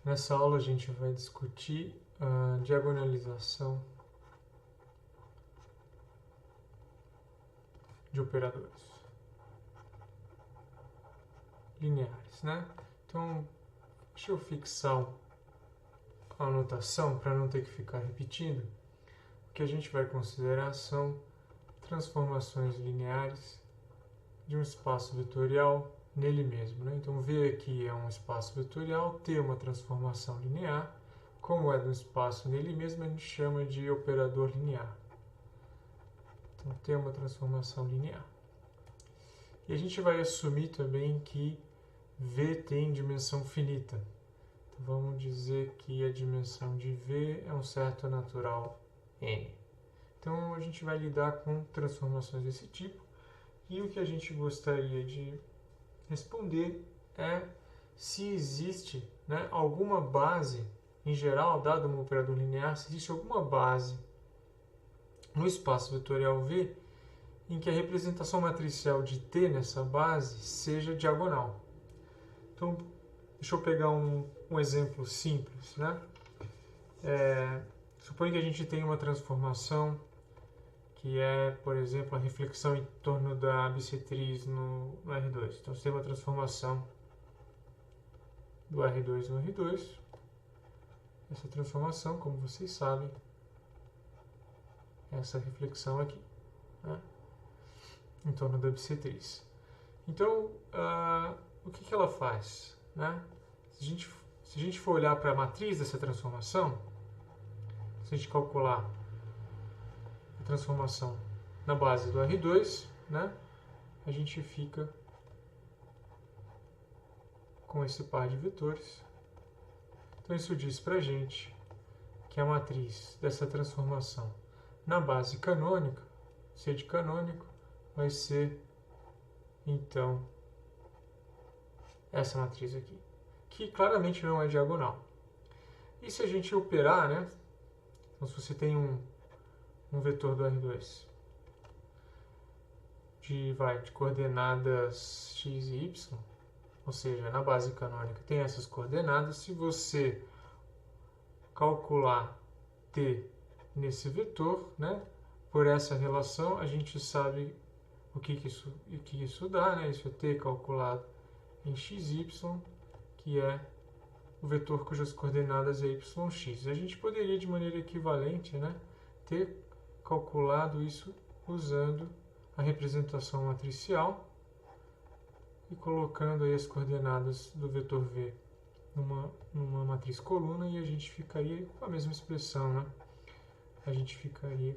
Nessa aula a gente vai discutir a diagonalização de operadores lineares, né? Então, deixa eu fixar a anotação para não ter que ficar repetindo. O que a gente vai considerar são transformações lineares de um espaço vetorial nele mesmo, né? Então, V aqui é um espaço vetorial, T é uma transformação linear. Como é de um espaço nele mesmo, a gente chama de operador linear. Então, T é uma transformação linear. E a gente vai assumir também que V tem dimensão finita. Então, vamos dizer que a dimensão de V é um certo natural N. Então, a gente vai lidar com transformações desse tipo. E o que a gente gostaria de responder é se existe, né, alguma base, em geral, dado um operador linear, se existe alguma base no espaço vetorial V em que a representação matricial de T nessa base seja diagonal. Então, deixa eu pegar um exemplo simples, né? Suponha que a gente tem uma transformação que é, por exemplo, a reflexão em torno da bissetriz no R2. Então, você tem uma transformação do R2 no R2. Essa transformação, como vocês sabem, é essa reflexão aqui, né? Em torno da bissetriz. Então, o que ela faz, né? Se a gente for olhar para a matriz dessa transformação, se a gente calcular a transformação na base do R2, né, a gente fica com esse par de vetores. Então, isso diz para a gente que a matriz dessa transformação na base canônica, C de canônico, vai ser, então, essa matriz aqui, que claramente não é diagonal. E se a gente operar, né? Então, se você tem um vetor do R2 de coordenadas x e y, ou seja, na base canônica tem essas coordenadas, se você calcular t nesse vetor, né, por essa relação, a gente sabe o que isso dá, né? Isso é t calculado em xy, que é o vetor cujas coordenadas é yx. A gente poderia, de maneira equivalente, né, ter calculado isso usando a representação matricial e colocando aí as coordenadas do vetor v numa matriz coluna, e a gente ficaria com a mesma expressão, né? A gente ficaria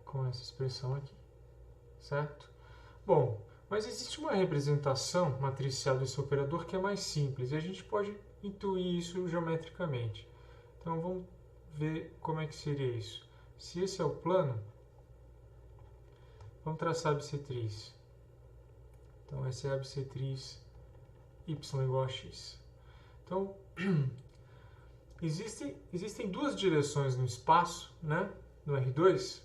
com essa expressão aqui, certo? Bom, mas existe uma representação matricial desse operador que é mais simples, e a gente pode intuir isso geometricamente. Então, vamos ver como é que seria isso. Se esse é o plano, vamos traçar a bissetriz. Então, essa é a bissetriz y igual a x. Então, existem duas direções no espaço, né, no R2,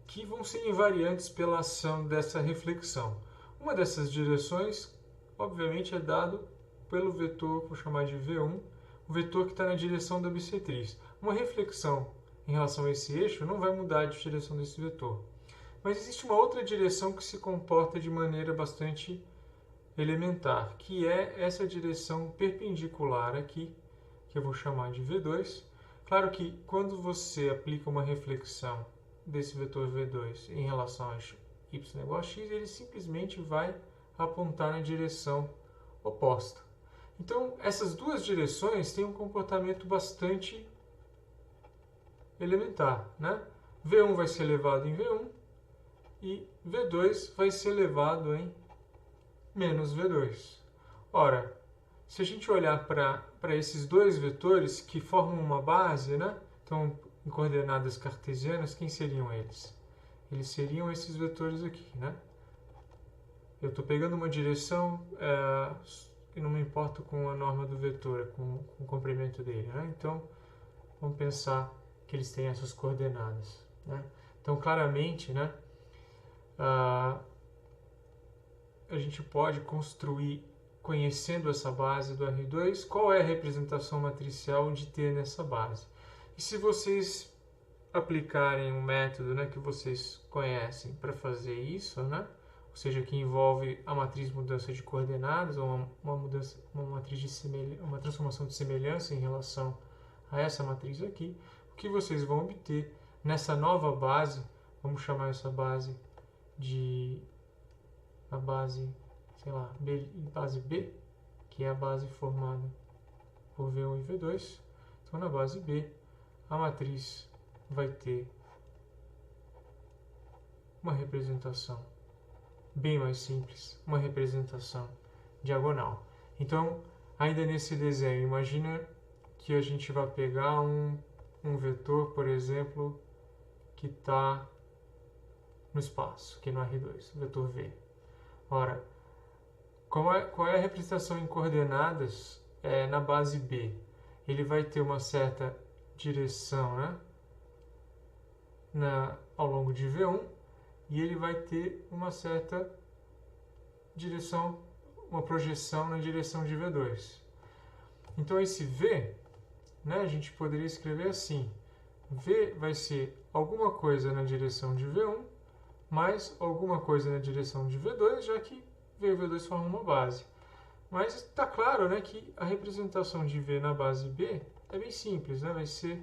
que vão ser invariantes pela ação dessa reflexão. Uma dessas direções, obviamente, é dado pelo vetor, vou chamar de V1, o vetor que está na direção da bissetriz. Uma reflexão em relação a esse eixo não vai mudar de direção desse vetor. Mas existe uma outra direção que se comporta de maneira bastante elementar, que é essa direção perpendicular aqui, que eu vou chamar de V2. Claro que quando você aplica uma reflexão desse vetor V2 em relação a y igual a x, ele simplesmente vai apontar na direção oposta. Então, essas duas direções têm um comportamento bastante elementar, né? V1 vai ser elevado em V1 e V2 vai ser elevado em menos V2. Ora, se a gente olhar para esses dois vetores que formam uma base, né? Então, em coordenadas cartesianas, quem seriam eles? Eles seriam esses vetores aqui, né? Eu estou pegando uma direção que não me importo com a norma do vetor, com o comprimento dele, né? Então, vamos pensar que eles têm essas coordenadas, né? Então, claramente, né, a gente pode construir conhecendo essa base do R2, qual é a representação matricial de T nessa base. E se vocês aplicarem um método, né, que vocês conhecem para fazer isso, né, ou seja, que envolve a matriz mudança de coordenadas, ou uma transformação de semelhança em relação a essa matriz aqui, o que vocês vão obter nessa nova base, vamos chamar essa base de a base, sei lá, base B, que é a base formada por V1 e V2. Então, na base B, a matriz vai ter uma representação bem mais simples, uma representação diagonal. Então, ainda nesse desenho, imagina que a gente vai pegar um vetor, por exemplo, que está no espaço, aqui no R2, o vetor V. Ora, qual é a representação em coordenadas na base B? Ele vai ter uma certa direção, né, ao longo de V1, e ele vai ter uma certa direção, uma projeção na direção de V2. Então esse V, né, a gente poderia escrever assim: V vai ser alguma coisa na direção de V1 mais alguma coisa na direção de V2, já que V e V2 formam uma base. Mas está claro, né, que a representação de V na base B é bem simples, né, vai ser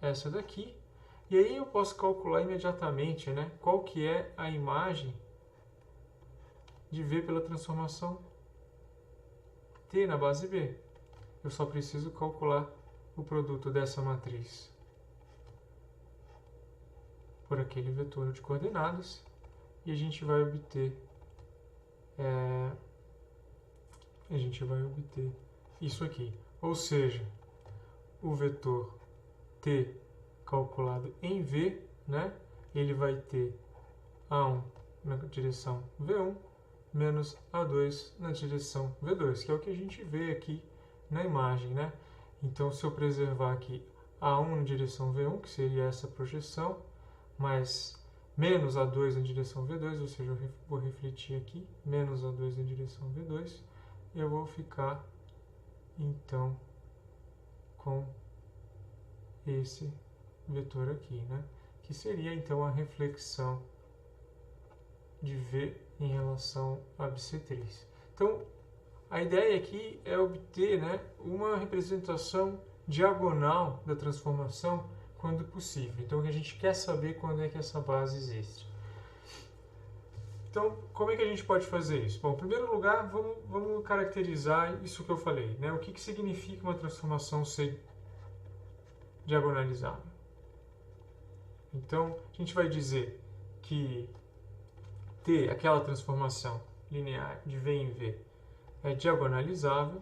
essa daqui. E aí eu posso calcular imediatamente, né, qual que é a imagem de V pela transformação T na base B. Eu só preciso calcular o produto dessa matriz por aquele vetor de coordenadas e a gente vai obter isso aqui. Ou seja, o vetor T calculado em V, né, ele vai ter A1 na direção V1 menos A2 na direção V2, que é o que a gente vê aqui na imagem, né? Então, se eu preservar aqui A1 na direção V1, que seria essa projeção, mais menos A2 na direção V2, ou seja, eu vou refletir aqui, menos A2 na direção V2, eu vou ficar, então, com esse vetor aqui, né? Que seria, então, a reflexão de V em relação à bissetriz. Então, a ideia aqui é obter, né, uma representação diagonal da transformação quando possível. Então, a gente quer saber quando é que essa base existe. Então, como é que a gente pode fazer isso? Bom, em primeiro lugar, vamos caracterizar isso que eu falei, né? O que significa uma transformação ser diagonalizável? Então, a gente vai dizer que T, aquela transformação linear de V em V, é diagonalizável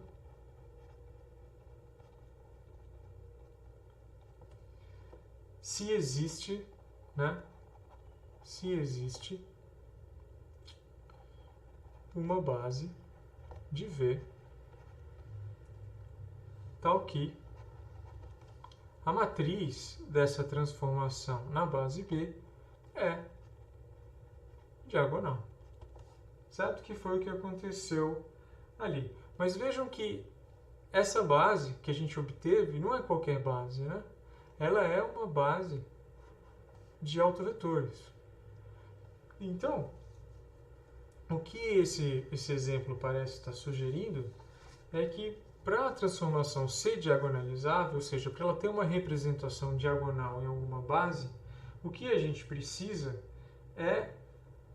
se existe, né? Se existe uma base de V tal que a matriz dessa transformação na base B é diagonal. Certo? Que foi o que aconteceu ali. Mas vejam que essa base que a gente obteve não é qualquer base, né? Ela é uma base de autovetores. Então, o que esse exemplo parece estar sugerindo é que para a transformação ser diagonalizável, ou seja, para ela ter uma representação diagonal em alguma base, o que a gente precisa é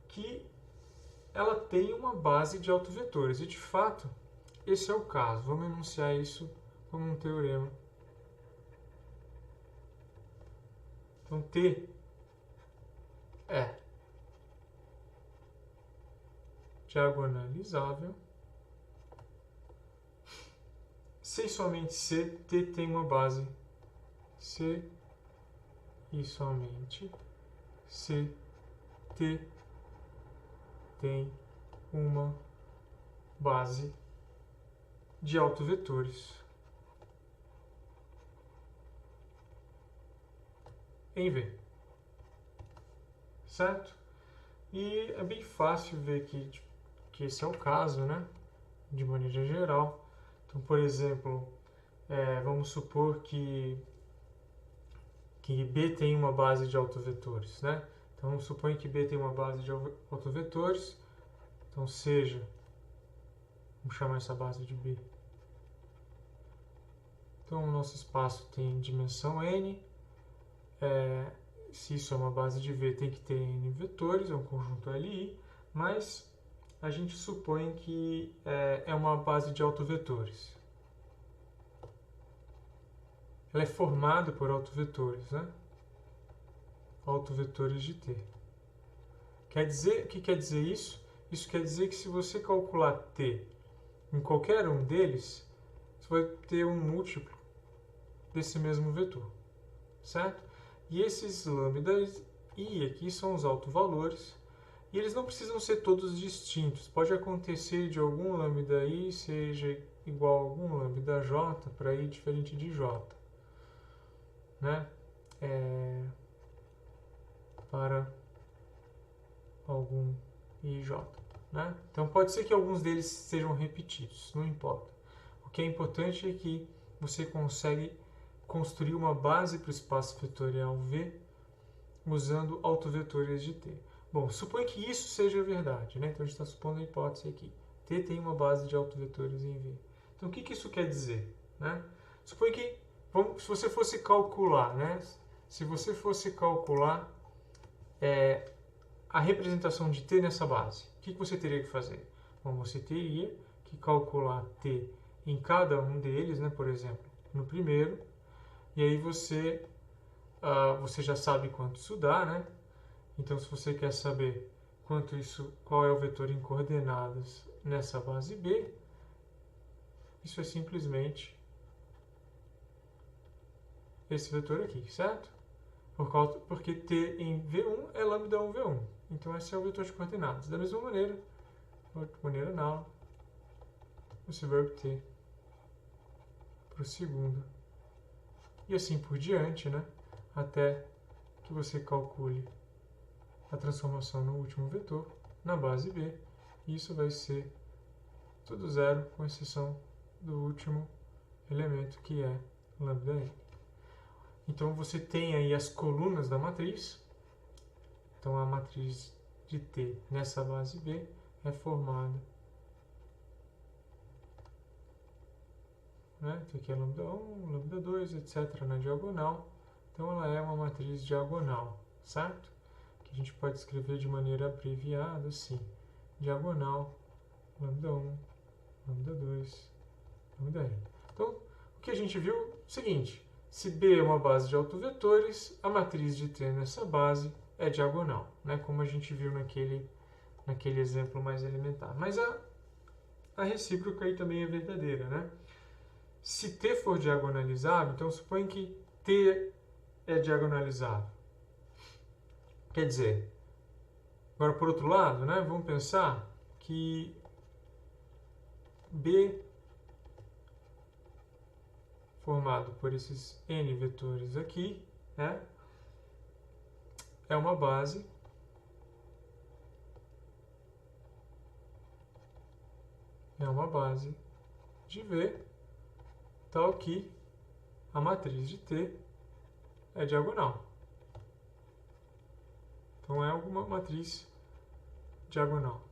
que ela tenha uma base de autovetores. E, de fato, esse é o caso. Vamos enunciar isso como um teorema. Então, T é diagonalizável se somente se T tem uma base. Se e somente se T tem uma base de autovetores em V. Certo? E é bem fácil ver que esse é o caso, né? de maneira geral. Então, por exemplo, vamos supor que B tem uma base de autovetores, né? Então, suponha que B tem uma base de autovetores. Então, vamos chamar essa base de B. Então, o nosso espaço tem dimensão n. Se isso é uma base de V, tem que ter n vetores, é um conjunto Li, mas a gente supõe que é uma base de autovetores. Ela é formada por autovetores, né? Autovetores de T. O que quer dizer isso? Isso quer dizer que se você calcular T em qualquer um deles, você vai ter um múltiplo desse mesmo vetor, certo? E esses lambdas I aqui são os autovalores, e eles não precisam ser todos distintos. Pode acontecer de algum lambda I seja igual a algum lambda J para I diferente de J, né? Para algum IJ, né? Então pode ser que alguns deles sejam repetidos, não importa. O que é importante é que você consegue construir uma base para o espaço vetorial V usando autovetores de T. Bom, supõe que isso seja verdade, né? Então a gente está supondo a hipótese aqui. T tem uma base de autovetores em V. Então o que isso quer dizer, né? Supõe que, se você fosse calcular, né? Se você fosse calcular a representação de T nessa base, o que você teria que fazer? Bom, você teria que calcular T em cada um deles, né? Por exemplo, no primeiro, e aí você já sabe quanto isso dá, né? Então, se você quer saber qual é o vetor em coordenadas nessa base B, isso é simplesmente esse vetor aqui, certo? Porque T em V1 é lambda 1 V1. Então, esse é o vetor de coordenadas. Da mesma maneira, análoga, você vai obter para o segundo. E assim por diante, né? Até que você calcule a transformação no último vetor na base B. E isso vai ser tudo zero, com exceção do último elemento, que é lambda n. Então, você tem aí as colunas da matriz. Então, a matriz de T nessa base B é formada. Né? Então, aqui é lambda 1, lambda 2, etc. na diagonal. Então, ela é uma matriz diagonal, certo? Que a gente pode escrever de maneira abreviada assim. Diagonal, lambda 1, lambda 2, lambda n. Então, o que a gente viu é o seguinte. Se B é uma base de autovetores, a matriz de T nessa base é diagonal, né? Como a gente viu naquele exemplo mais elementar. Mas a recíproca aí também é verdadeira, né? Se T for diagonalizável, então suponha que T é diagonalizável. Quer dizer, agora por outro lado, né? Vamos pensar que B formado por esses n vetores aqui, né? É uma base de V, tal que a matriz de T é diagonal. Então é alguma matriz diagonal.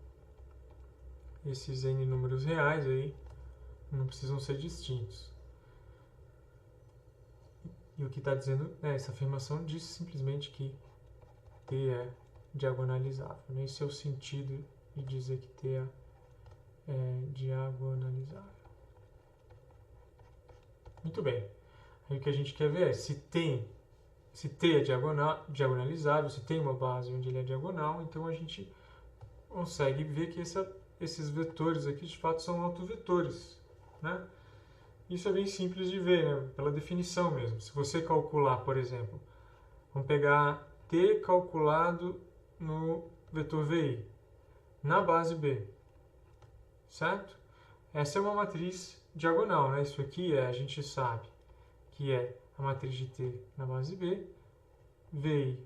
Esses n números reais aí não precisam ser distintos. E o que está dizendo, essa afirmação diz simplesmente que T é diagonalizável. Esse é o sentido de dizer que T é diagonalizável. Muito bem. Aí o que a gente quer ver é se T é diagonalizável, se tem uma base onde ele é diagonal, então a gente consegue ver que esses vetores aqui de fato são autovetores, né? Isso é bem simples de ver, né? Pela definição mesmo. Se você calcular, por exemplo, vamos pegar T calculado no vetor VI, na base B, certo? Essa é uma matriz diagonal, né? Isso aqui a gente sabe que é a matriz de T na base B, VI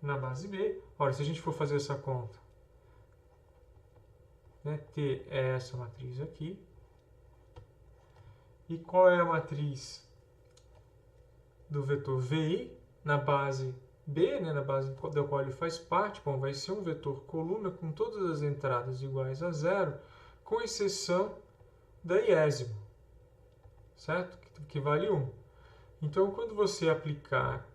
na base B. Ora, se a gente for fazer essa conta, né? T é essa matriz aqui. E qual é a matriz do vetor VI na base B, né? Na base da qual ele faz parte? Bom, vai ser um vetor coluna com todas as entradas iguais a zero, com exceção da iésimo, certo? Que vale 1. Então, quando você aplicar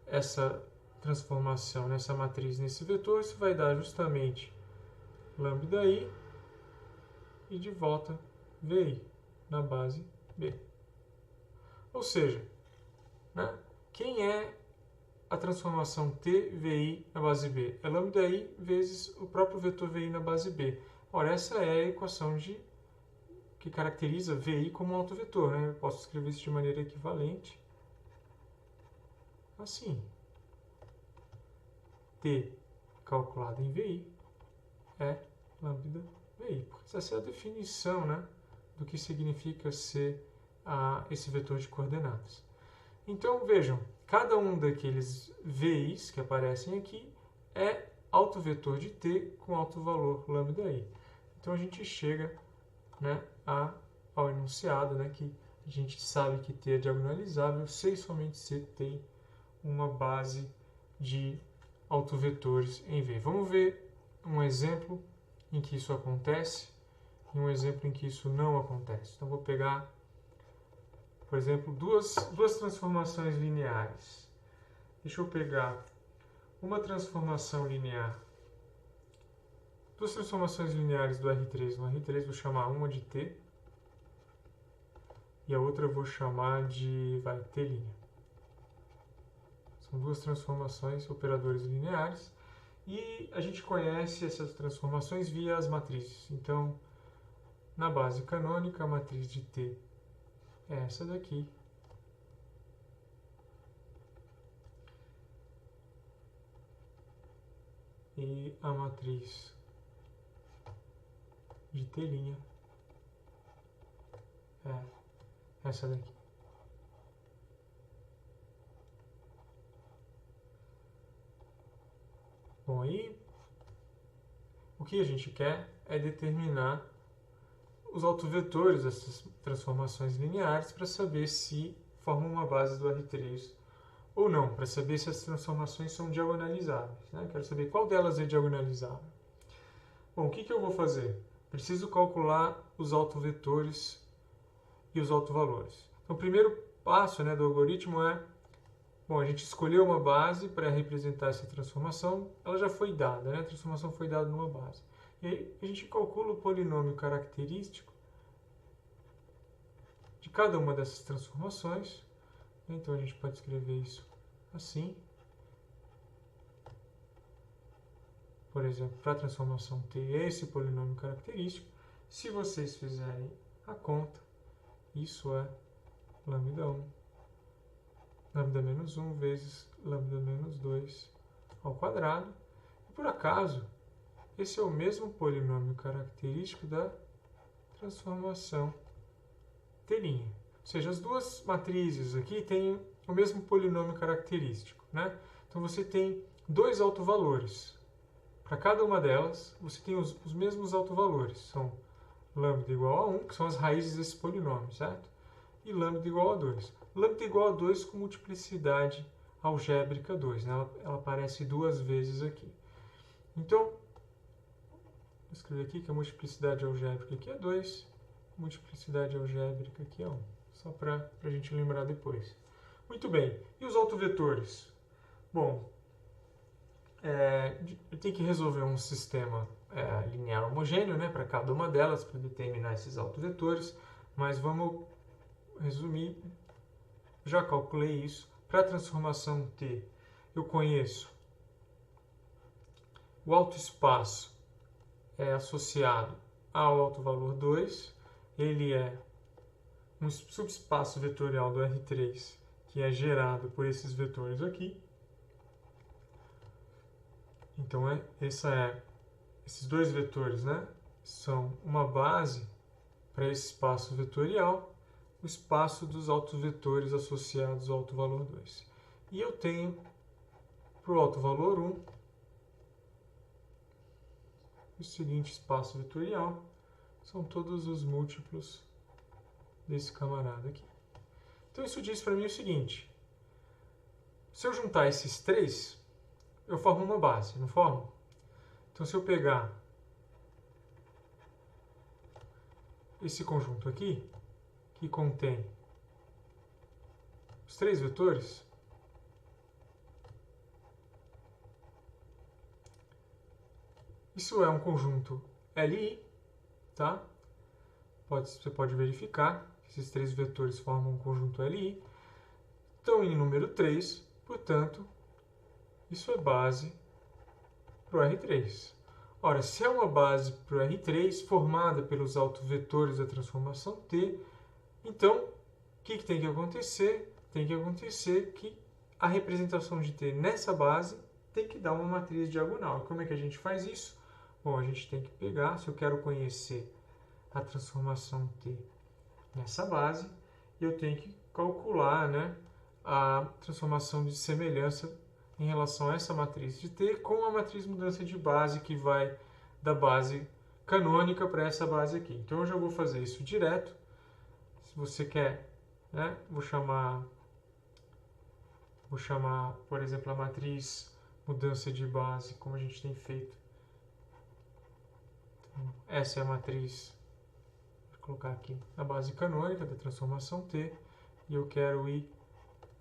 essa transformação nessa matriz, nesse vetor, isso vai dar justamente lambda I e de volta VI na base B. Ou seja, né, quem é a transformação TVI na base B? É lambda I vezes o próprio vetor VI na base B. Ora, essa é a equação que caracteriza VI como um autovetor. Né? Eu posso escrever isso de maneira equivalente. Assim. T calculado em VI é lambda VI. Essa é a definição, né, do que significa ser esse vetor de coordenadas. Então, vejam, cada um daqueles VIs que aparecem aqui é autovetor de T com alto valor lambda I. Então, a gente chega, né, ao enunciado, né, que a gente sabe que T é diagonalizável, se e somente se tem uma base de autovetores em V. Vamos ver um exemplo em que isso acontece e um exemplo em que isso não acontece. Então, vou pegar, por exemplo, duas transformações lineares. Deixa eu pegar uma transformação linear, duas transformações lineares do R3 no R3, vou chamar uma de T e a outra eu vou chamar de T'. São duas transformações, operadores lineares, e a gente conhece essas transformações via as matrizes. Então, na base canônica, a matriz de T é essa daqui. E a matriz de T' é essa daqui. Bom, aí o que a gente quer é determinar os autovetores dessas transformações lineares para saber se formam uma base do R3 ou não, para saber se as transformações são diagonalizáveis. Né? Quero saber qual delas é diagonalizável. Bom, o que eu vou fazer? Preciso calcular os autovetores e os autovalores. Então, o primeiro passo, né, do algoritmo é, bom, a gente escolheu uma base para representar essa transformação, ela já foi dada, né? A transformação foi dada numa base. E aí a gente calcula o polinômio característico de cada uma dessas transformações. Então a gente pode escrever isso assim. Por exemplo, para a transformação T, esse polinômio característico. Se vocês fizerem a conta, isso é lambda 1, lambda menos 1 vezes lambda menos 2 ao quadrado. E por acaso, esse é o mesmo polinômio característico da transformação T'. Ou seja, as duas matrizes aqui têm o mesmo polinômio característico, né? Então você tem dois autovalores. Para cada uma delas, você tem os mesmos autovalores. São lambda igual a 1, que são as raízes desse polinômio, certo? E lambda igual a 2. Lambda igual a 2 com multiplicidade algébrica 2, né? Ela aparece duas vezes aqui. Então, vou escrever aqui que a multiplicidade algébrica aqui é 2, multiplicidade algébrica aqui é 1. Só para a gente lembrar depois. Muito bem. E os autovetores? Bom, eu tenho que resolver um sistema linear homogêneo, né, para cada uma delas, para determinar esses autovetores, mas vamos resumir. Já calculei isso. Para a transformação T, eu conheço o autoespaço associado ao autovalor 2, ele é um subespaço vetorial do R3 que é gerado por esses vetores aqui. Então, esses dois vetores, né, são uma base para esse espaço vetorial, o espaço dos autovetores associados ao autovalor 2. E eu tenho, para o autovalor 1, o seguinte espaço vetorial são todos os múltiplos desse camarada aqui. Então isso diz para mim o seguinte: se eu juntar esses três, eu formo uma base, não formo? Então se eu pegar esse conjunto aqui, que contém os três vetores, isso é um conjunto Li, tá? Você pode verificar que esses três vetores formam um conjunto Li. Estão em número 3, portanto, isso é base para o R3. Ora, se é uma base para o R3 formada pelos autovetores da transformação T, então, o que tem que acontecer? Tem que acontecer que a representação de T nessa base tem que dar uma matriz diagonal. E como é que a gente faz isso? Bom, a gente tem que pegar, se eu quero conhecer a transformação T nessa base, eu tenho que calcular, né, a transformação de semelhança em relação a essa matriz de T com a matriz mudança de base que vai da base canônica para essa base aqui. Então eu já vou fazer isso direto. Se você quer, né, vou chamar, por exemplo, a matriz mudança de base, como a gente tem feito. Então, essa é a matriz, vou colocar aqui, a base canônica da transformação T, e eu quero ir,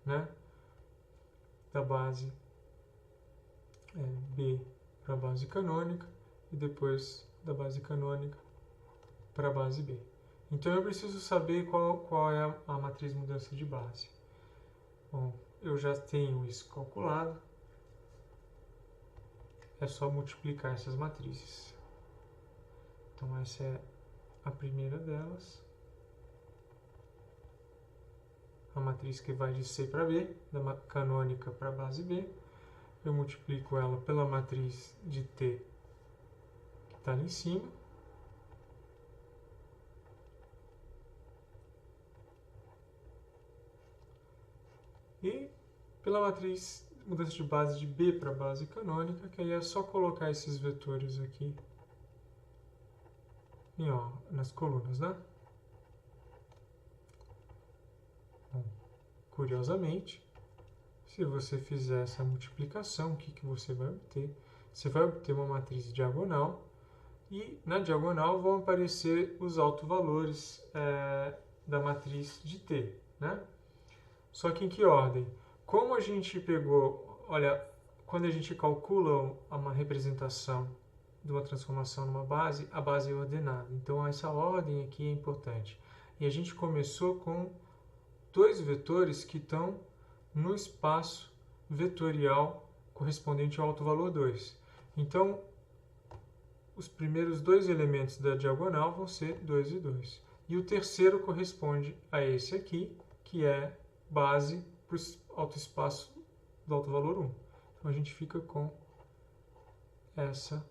né, da base B para a base canônica e depois da base canônica para a base B. Então eu preciso saber qual é a matriz mudança de base. Bom, eu já tenho isso calculado. É só multiplicar essas matrizes. Então essa é a primeira delas. A matriz que vai de C para B, da canônica para a base B. Eu multiplico ela pela matriz de T que está ali em cima. E pela matriz mudança de base de B para a base canônica, que aí é só colocar esses vetores aqui nas colunas, né? Bom, curiosamente, se você fizer essa multiplicação, o que você vai obter? Você vai obter uma matriz diagonal e na diagonal vão aparecer os autovalores da matriz de T, né? Só que em que ordem? Como a gente pegou, olha, quando a gente calcula uma representação de uma transformação numa base, a base é ordenada. Então essa ordem aqui é importante. E a gente começou com dois vetores que estão no espaço vetorial correspondente ao autovalor 2. Então, os primeiros dois elementos da diagonal vão ser 2 e 2. E o terceiro corresponde a esse aqui, que é base para o autoespaço do autovalor 1. Então, a gente fica com essa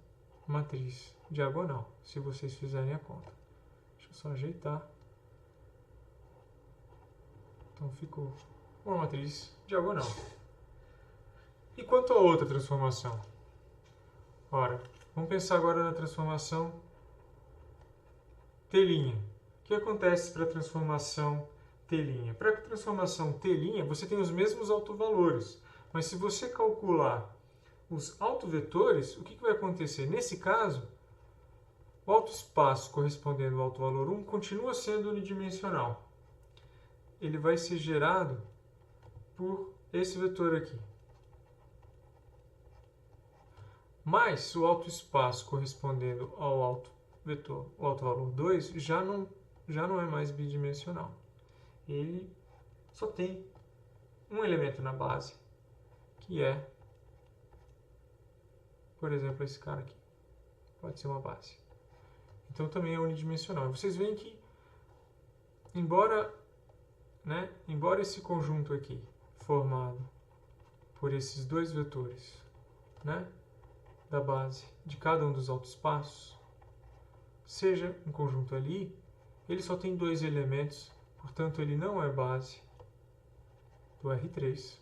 matriz diagonal, se vocês fizerem a conta. Deixa eu só ajeitar. Então, ficou uma matriz diagonal. E quanto a outra transformação? Ora, vamos pensar agora na transformação T'. O que acontece para a transformação T'? Para a transformação T', você tem os mesmos autovalores. Mas se você calcular os autovetores, o que vai acontecer? Nesse caso, o autoespaço correspondendo ao autovalor 1 continua sendo unidimensional. Ele vai ser gerado por esse vetor aqui. Mas o autoespaço correspondendo ao autovetor, o autovalor 2, já não é mais bidimensional. Ele só tem um elemento na base, que é, por exemplo, esse cara aqui. Pode ser uma base. Então também é unidimensional. Vocês veem que, embora esse conjunto aqui, formado por esses dois vetores, né, da base de cada um dos autoespaços, seja um conjunto ali, ele só tem dois elementos, portanto ele não é base do R3,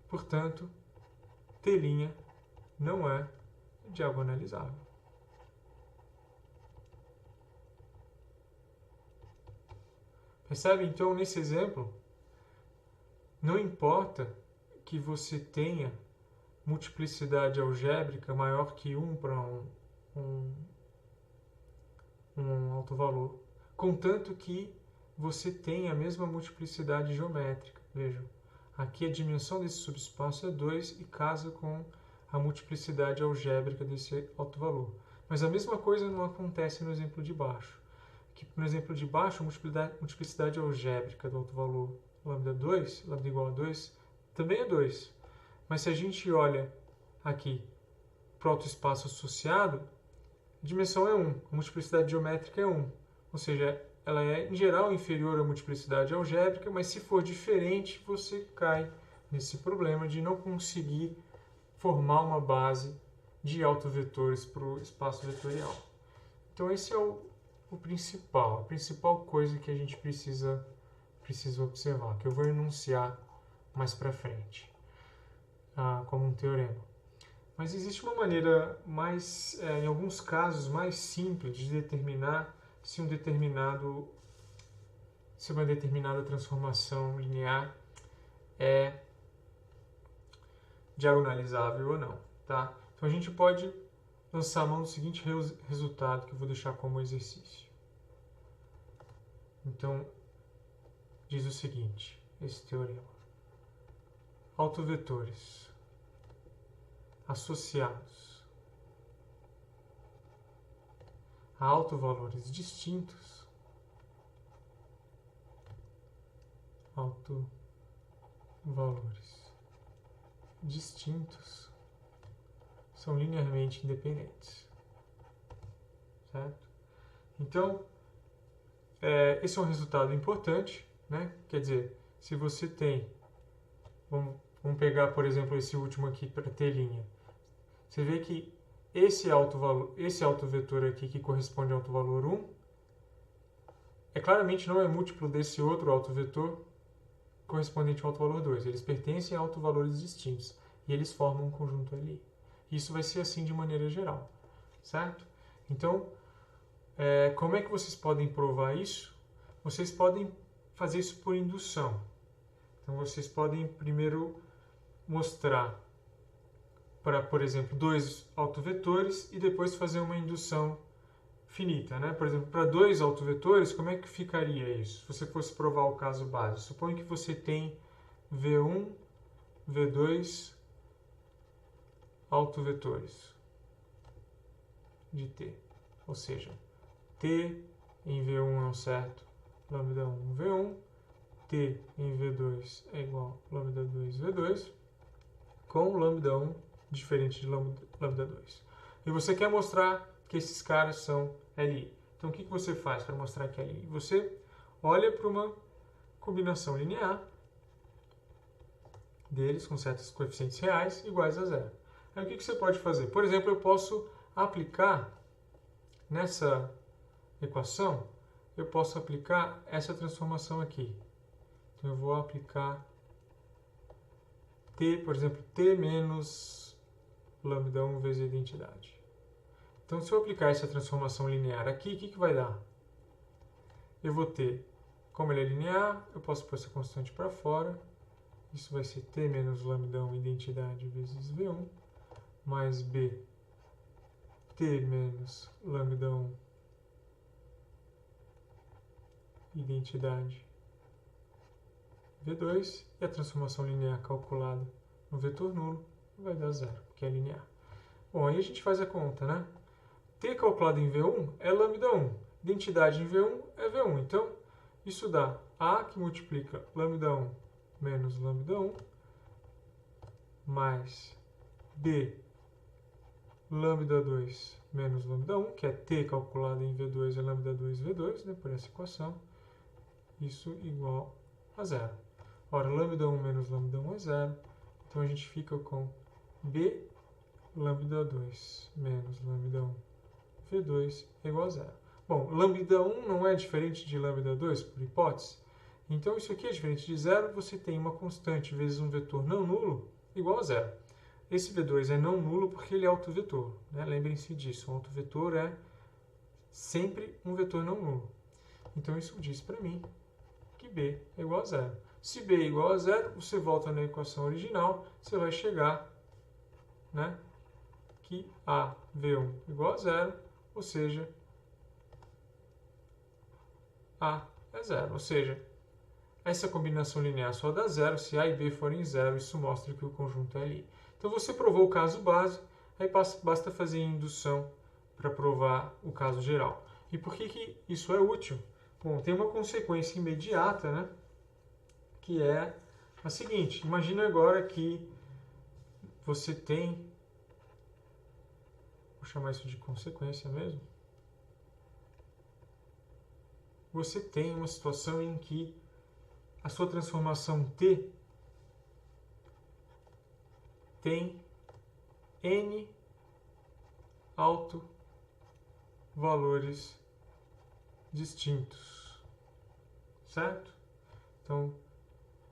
portanto T' não é diagonalizável. Percebe? Então, nesse exemplo, não importa que você tenha multiplicidade algébrica maior que 1 para um alto valor, contanto que você tenha a mesma multiplicidade geométrica. Vejam, aqui a dimensão desse subespaço é 2 e casa com a multiplicidade algébrica desse alto valor. Mas a mesma coisa não acontece no exemplo de baixo. Que no exemplo de baixo, a multiplicidade algébrica do alto valor lambda 2, lambda igual a 2, também é 2. Mas se a gente olha aqui para o autoespaço associado, a dimensão é 1, a multiplicidade geométrica é 1. Ou seja, ela é, em geral, inferior à multiplicidade algébrica, mas se for diferente, você cai nesse problema de não conseguir formar uma base de autovetores para o espaço vetorial. Então, esse é a principal coisa que a gente precisa observar, que eu vou enunciar mais para frente, como um teorema. Mas existe uma maneira mais, em alguns casos, mais simples de determinar se uma determinada transformação linear é diagonalizável ou não, tá? Então a gente pode lançar a mão do seguinte resultado que eu vou deixar como exercício. Então, diz o seguinte, esse teorema. Autovetores associados a autovalores distintos, são linearmente independentes, certo? Então, esse é um resultado importante, né? Quer dizer, se você tem, vamos pegar, por exemplo, esse último aqui para ter linha. Você vê que esse autovetor aqui, que corresponde ao autovalor 1, claramente não é múltiplo desse outro autovetor correspondente ao autovalor 2. Eles pertencem a autovalores distintos e eles formam um conjunto ali. Isso vai ser assim de maneira geral, certo? Então, como é que vocês podem provar isso? Vocês podem fazer isso por indução. Então, vocês podem primeiro mostrar para, por exemplo, 2 autovetores e depois fazer uma indução finita, né? Por exemplo, para 2 autovetores, como é que ficaria isso? Se você fosse provar o caso base, suponha que você tem V1, V2 autovetores de T, ou seja, T em V1 é um certo lambda 1 V1, T em V2 é igual a lambda 2 V2, com lambda 1 diferente de lambda 2. E você quer mostrar que esses caras são LI. Então, o que você faz para mostrar que é LI? Você olha para uma combinação linear deles com certos coeficientes reais iguais a zero. Aí, o que você pode fazer? Por exemplo, eu posso aplicar nessa equação, eu posso aplicar essa transformação aqui. Então, eu vou aplicar T, por exemplo, T menos lambda 1 vezes a identidade. Então, se eu aplicar essa transformação linear aqui, o que vai dar? Eu vou ter, como ele é linear, eu posso pôr essa constante para fora. Isso vai ser T menos lambda 1 identidade vezes V1, mais B, T menos lambda 1 identidade V2, e a transformação linear calculada no vetor nulo vai dar zero, que é linear. Bom, aí a gente faz a conta, né? T calculado em V1 é lambda 1. Identidade em V1 é V1. Então, isso dá A, que multiplica lambda 1 menos lambda 1, mais B, lambda 2 menos lambda 1, que é T calculado em V2 é lambda 2 V2, né, por essa equação. Isso igual a zero. Ora, lambda 1 menos lambda 1 é zero. Então, a gente fica com B lambda 2 menos lambda 1 V2 é igual a zero. Bom, lambda 1 não é diferente de lambda 2, por hipótese. Então, isso aqui é diferente de zero. Você tem uma constante vezes um vetor não nulo igual a zero. Esse V2 é não nulo porque ele é autovetor, né? Lembrem-se disso. Um autovetor é sempre um vetor não nulo. Então, isso diz para mim que B é igual a zero. Se B é igual a zero, você volta na equação original, você vai chegar, né, que A, V1 igual a zero, ou seja, A é zero. Ou seja, essa combinação linear só dá zero se A e B forem zero, isso mostra que o conjunto é ali. Então você provou o caso base, aí basta fazer indução para provar o caso geral. E por que isso é útil? Bom, tem uma consequência imediata, né? Que é a seguinte: imagina agora que você tem, vou chamar isso de consequência mesmo, você tem uma situação em que a sua transformação T tem N autovalores distintos, certo? Então,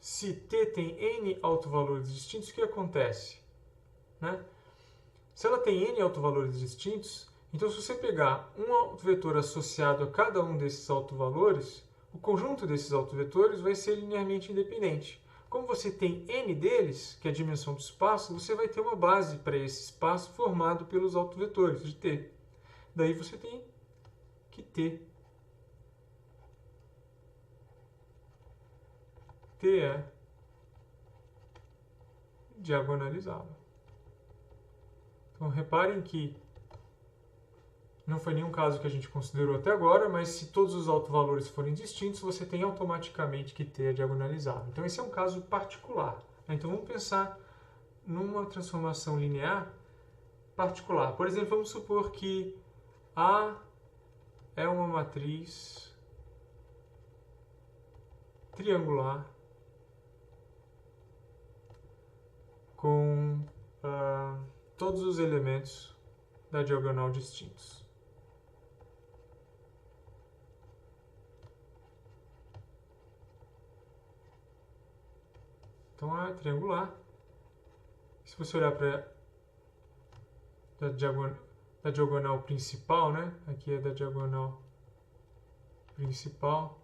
se T tem N autovalores distintos, o que acontece? Né? Se ela tem N autovalores distintos, então se você pegar um autovetor associado a cada um desses autovalores, o conjunto desses autovetores vai ser linearmente independente. Como você tem N deles, que é a dimensão do espaço, você vai ter uma base para esse espaço formado pelos autovetores de T. Daí você tem que T é diagonalizável. Então reparem que não foi nenhum caso que a gente considerou até agora, mas se todos os autovalores forem distintos, você tem automaticamente que T é diagonalizável. Então esse é um caso particular. Então vamos pensar numa transformação linear particular. Por exemplo, vamos supor que A é uma matriz triangular com todos os elementos da diagonal distintos. Então A é triangular. Se você olhar para da diagonal principal, né? Aqui é da diagonal principal.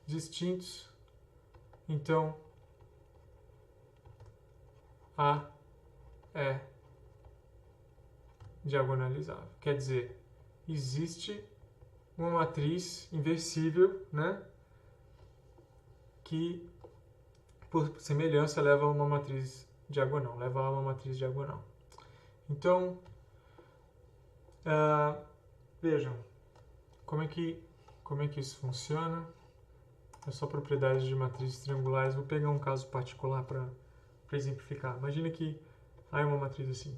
Distintos. Então, A é diagonalizável. Quer dizer, existe uma matriz inversível, né? Que, por semelhança, leva a uma matriz diagonal. Então, vejam, como é que isso funciona? É só propriedades de matrizes triangulares. Vou pegar um caso particular para exemplificar. Imagina que A é uma matriz assim.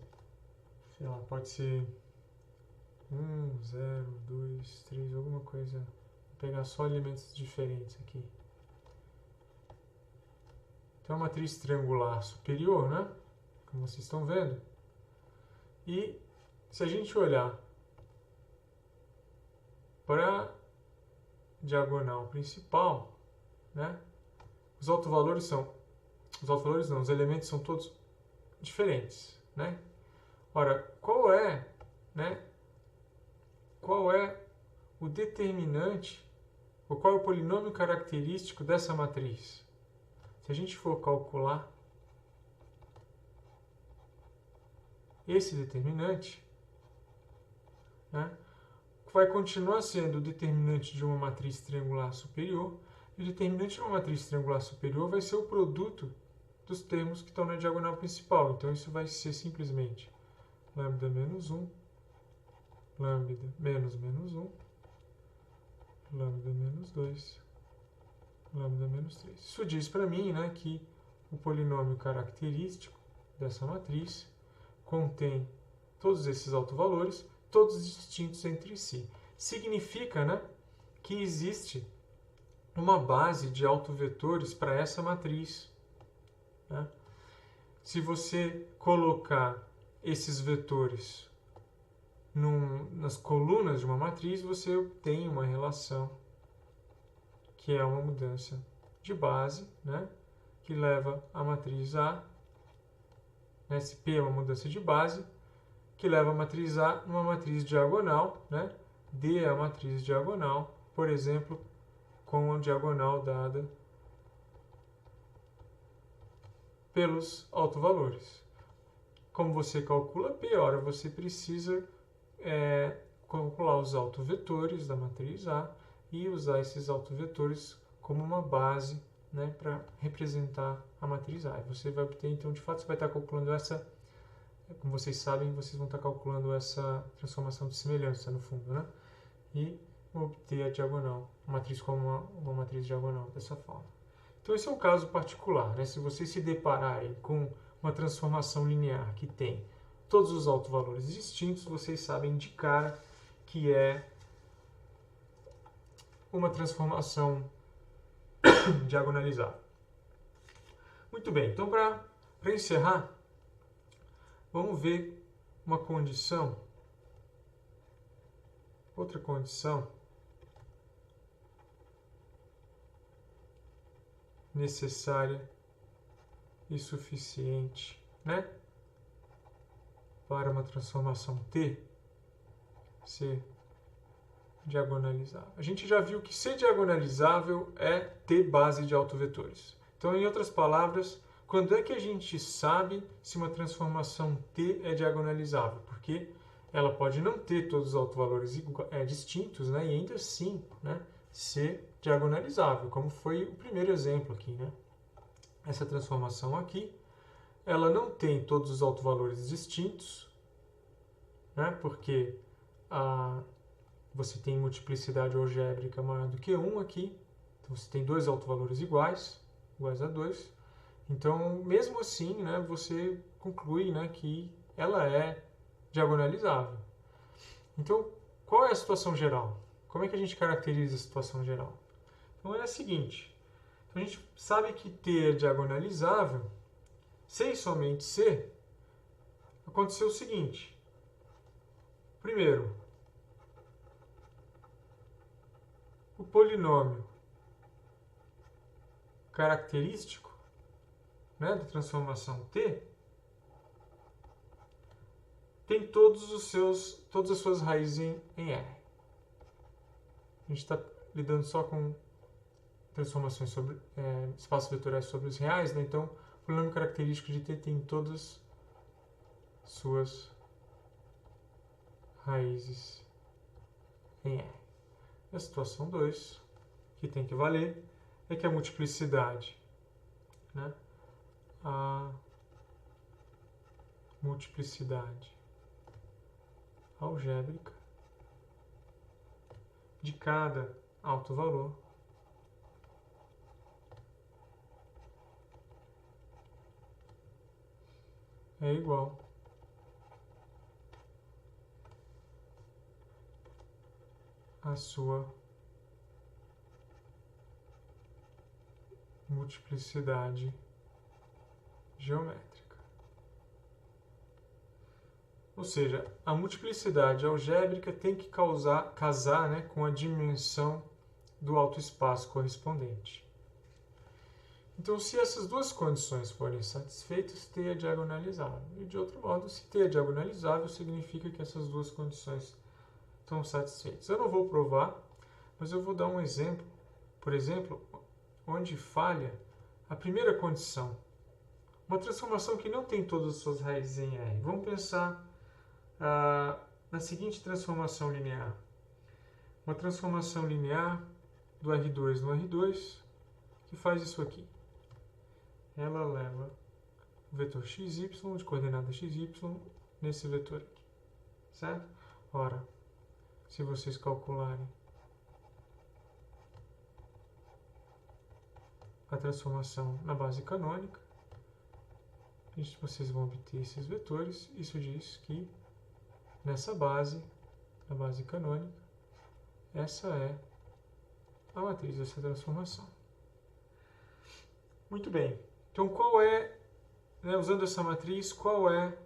Sei lá, pode ser 1, 0, 2, 3, alguma coisa. Vou pegar só elementos diferentes aqui. Então, é uma matriz triangular superior, né? Como vocês estão vendo. E se a gente olhar para a diagonal principal, né? Os elementos são todos diferentes, né? Ora, qual é o determinante, ou qual é o polinômio característico dessa matriz? Se a gente for calcular esse determinante, né, vai continuar sendo o determinante de uma matriz triangular superior, e o determinante de uma matriz triangular superior vai ser o produto dos termos que estão na diagonal principal. Então, isso vai ser simplesmente lambda menos 1, lambda menos menos 1, lambda menos 2, lambda menos 3. Isso diz para mim, né, que o polinômio característico dessa matriz contém todos esses autovalores, todos distintos entre si. Significa, né, que existe uma base de autovetores para essa matriz. Né? Se você colocar esses vetores nas colunas de uma matriz, você obtém uma relação que é uma mudança de base, né? Que leva a matriz A, SP é uma mudança de base, que leva a matriz A numa matriz diagonal, né? D é a matriz diagonal, por exemplo, com a diagonal dada pelos autovalores. Como você calcula P? Ora, você precisa calcular os autovetores da matriz A e usar esses autovetores como uma base, né, para representar a matriz A. E você vai obter, então, de fato, você vai estar calculando essa, como vocês sabem, vocês vão estar calculando essa transformação de semelhança no fundo, né? E obter a diagonal, a matriz como uma matriz diagonal, dessa forma. Então, esse é um caso particular, né? Se você se deparar aí com uma transformação linear que tem todos os autovalores distintos, vocês sabem de cara que é uma transformação diagonalizável. Muito bem, então para encerrar, vamos ver uma condição, outra condição necessária e suficiente, né, para uma transformação T ser diagonalizável. A gente já viu que ser diagonalizável é ter base de autovetores. Então, em outras palavras, quando é que a gente sabe se uma transformação T é diagonalizável? Porque ela pode não ter todos os autovalores distintos, né, e ainda assim, né, ser diagonalizável, como foi o primeiro exemplo aqui, né? Essa transformação aqui, ela não tem todos os autovalores distintos, né, porque você tem multiplicidade algébrica maior do que 1 aqui, então você tem dois autovalores iguais a 2. Então, mesmo assim, né, você conclui, né, que ela é diagonalizável. Então, qual é a situação geral? Como é que a gente caracteriza a situação geral? Então, é a seguinte. A gente sabe que T é diagonalizável, se e somente se, aconteceu o seguinte. Primeiro, o polinômio característico, né, da transformação T tem todas as suas raízes em R. A gente está lidando só com transformações sobre espaços vetorais sobre os reais, né? Então, o polinômio característico de T tem todas suas raízes em R. E a situação 2, que tem que valer, é que a multiplicidade, né, a multiplicidade algébrica de cada autovalor é igual à sua multiplicidade geométrica. Ou seja, a multiplicidade algébrica tem que casar, né, com a dimensão do autoespaço correspondente. Então, se essas duas condições forem satisfeitas, T é diagonalizável. E, de outro modo, se T é diagonalizável, significa que essas duas condições estão satisfeitas. Eu não vou provar, mas eu vou dar um exemplo. Por exemplo, onde falha a primeira condição. Uma transformação que não tem todas as suas raízes em R. Vamos pensar na seguinte transformação linear. Uma transformação linear do R2 no R2 que faz isso aqui. Ela leva o vetor xy, de coordenada xy, nesse vetor aqui. Certo? Ora, se vocês calcularem a transformação na base canônica, vocês vão obter esses vetores. Isso diz que nessa base, na base canônica, essa é a matriz dessa transformação. Muito bem. Então, qual é, né, usando essa matriz, qual é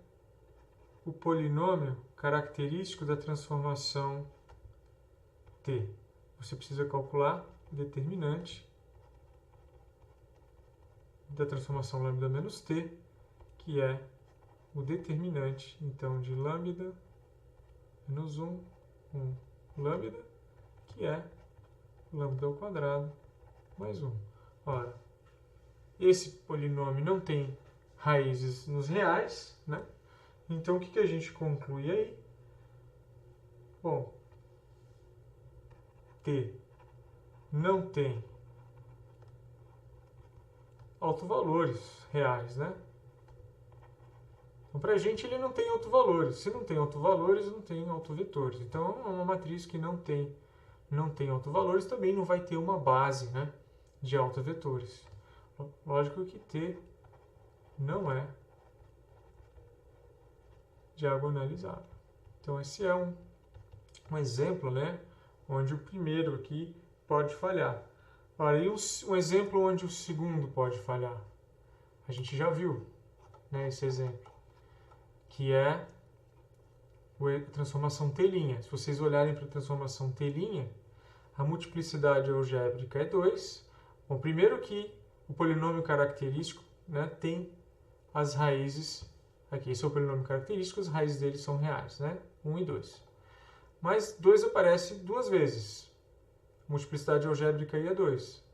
o polinômio característico da transformação T? Você precisa calcular o determinante da transformação lambda menos T, que é o determinante, então, de lambda menos 1, 1 lambda, que é lambda ao quadrado mais 1. Ora, esse polinômio não tem raízes nos reais, né? Então, o que a gente conclui aí? Bom, T não tem autovalores reais, né? Então, para a gente, ele não tem autovalores. Se não tem autovalores, não tem autovetores. Então, é uma matriz que não tem autovalores, também não vai ter uma base, né, de autovetores. Lógico que T não é diagonalizável. Então, esse é um exemplo, né, onde o primeiro aqui pode falhar. Agora, e um exemplo onde o segundo pode falhar? A gente já viu, né, esse exemplo, que é a transformação T'. Se vocês olharem para a transformação T', a multiplicidade algébrica é 2. Bom, primeiro que o polinômio característico, né, tem as raízes aqui. Esse é o polinômio característico, as raízes dele são reais, né? 1 e 2. Mas 2 aparece duas vezes. A multiplicidade algébrica aí é 2.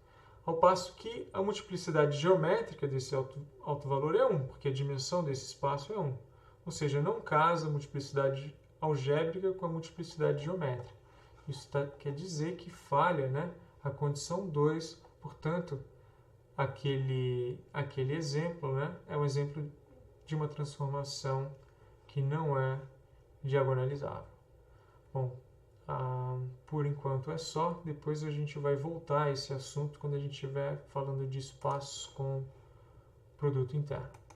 Ao passo que a multiplicidade geométrica desse alto valor é 1, porque a dimensão desse espaço é 1. Ou seja, não casa a multiplicidade algébrica com a multiplicidade geométrica. Isso quer dizer que falha, né, a condição 2, portanto, aquele exemplo, né, é um exemplo de uma transformação que não é diagonalizável. Bom, por enquanto é só, depois a gente vai voltar a esse assunto quando a gente estiver falando de espaços com produto interno.